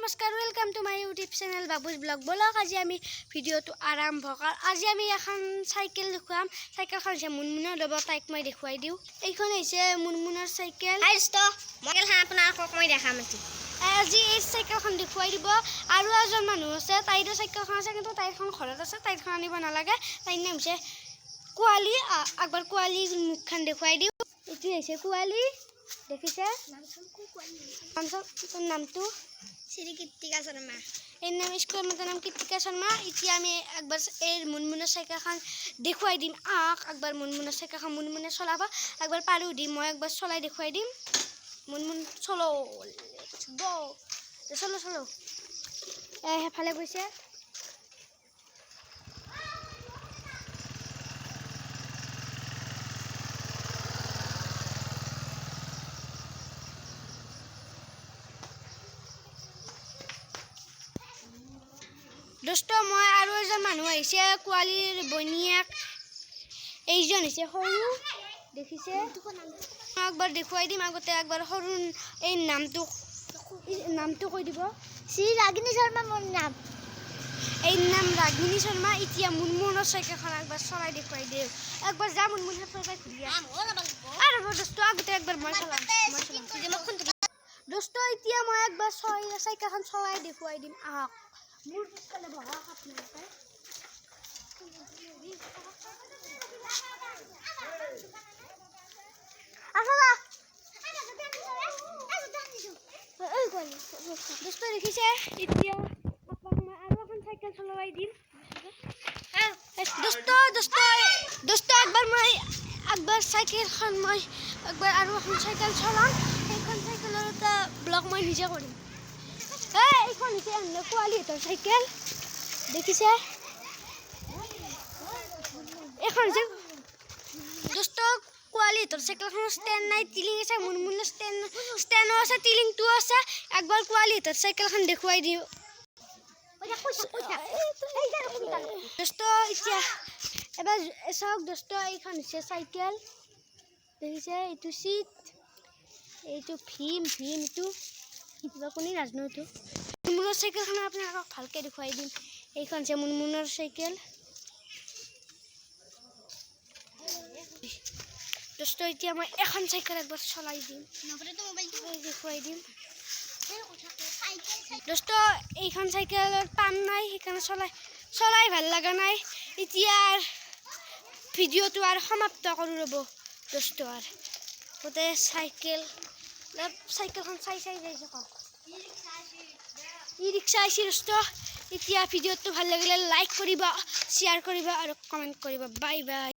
নমস্কাৰ welcome to my YouTube channel Babu's vlog বলক আজি আমি ভিডিঅ'টো আৰম্ভ কৰ আজি আমি এখন সাইকেল দেখুৱাম সাইকেলখন হৈছে মুনমুনৰ ৰব তাইক মই দেখুৱাই দিওঁ এইখন হৈছে মুনমুনৰ সাইকেল আইষ্ট মডেল হা আপোনাক মই দেখাম আজি এই সাইকেলখন দেখুৱাই দিব আৰু এজন মানুহ আছে তাইৰ সাইকেলখন আছে কিন্তু তাইখন ঘৰত আছে তাইখন আনিব নালাগে তাইৰ নাম হৈছে কোৱালি একবাৰ কোৱালিৰ মুখখন দেখুৱাই দিওঁ এইটো হৈছে কোৱালি দেখিছে নামটো শ্ৰী কৃতিকা শৰ্মা এই নাম স্কুলৰ মতে নাম কৃতিকা শৰ্মা এতিয়া আমি একবাৰ এই মুনমুনৰ সাইকেলখন দেখুৱাই দিম একবাৰ মুনমুনৰ সাইকেলখন মুনমুনে চলাব একবাৰ পাৰো দিম মই একবাৰ চলাই দেখুৱাই দিম মুনমুন চলো গো চলো চলো হেফালে গৈছে दोस्त मैं और एजन मानुह आइसे कुआलिर बनियाक एइजन हिसे सरू देखिसे एक बार देखुवाई दिम आगते एक बार सरू ए नामটো কৈ দিব শ্ৰী ৰাগিনী শৰ্মা মোৰ নাম এই নাম ৰাগিনী শৰ্মা ইতিয়া মুনমুনৰ সাইকেলখন একবাৰ চলাই দেখুৱাই দিও একবাৰ যা মুনমুনৰ সাইকেল ঘুৰিয়া আৰে दोस्त আগতে একবাৰ মই চলাম दोस्त ইতিয়া মই একবাৰ সাইকেলখন চলাই দেখুৱাই দিম আহক मूर पिछले भगा अपने पे আসলা दोस्तों দেখিছে এতিয়া আপোনাক মই আৰু এখন সাইকেল চলাই দিম दोस्त একবাৰ সাইকেলখন মই একবাৰ আৰু এখন সাইকেল চলাম এইখন সাইকেলৰ এটা ব্লগ মই নিজে কৰিম এইখন হৈছে কোৱালিটোৰ সাইকেল দেখিছে এখন যে दोस्त কোৱালিটোৰ সাইকেলখন ষ্টেণ্ড নাই টিলিং আছে মুনমুনৰ ষ্টেণ্ডো আছে টিলিংটো আছে একবাৰ কোৱালিটোৰ সাইকেলখন দেখুৱাই দিও दोस्त এতিয়া এবাৰ চাওক दोस्त এইখন হৈছে সাইকেল দেখিছে এইটো সিট এইটো ভীম এইটো কিবা কোনি নাজনোটো মুনমুনৰ সাইকেলখন আপোনাক ভালকে দেখুৱাই দিম এইখন যে মুনমুনৰ সাইকেল दोस्त এতিয়া মই এখন সাইকেল একবাৰ চলাই দিম নপৰে তো মোবাইলটো দেখুৱাই দিম दोस्त এইখন সাইকেলৰ পান নাই সেইকাৰণে চলাই ভাল লাগা নাই এতিয়া ভিডিঅ'টো আৰু সমাপ্ত কৰো ৰব दोस्त আৰ ওতে সাইকেলখন চাই যাইছে ক ই-ৰিক্সা আইছি दोस्त এতিয়া ভিডিঅ'টো ভাল লাগিলে লাইক কৰিবা শেয়াৰ কৰিবা আৰু কমেন্ট কৰিবা বাই বাই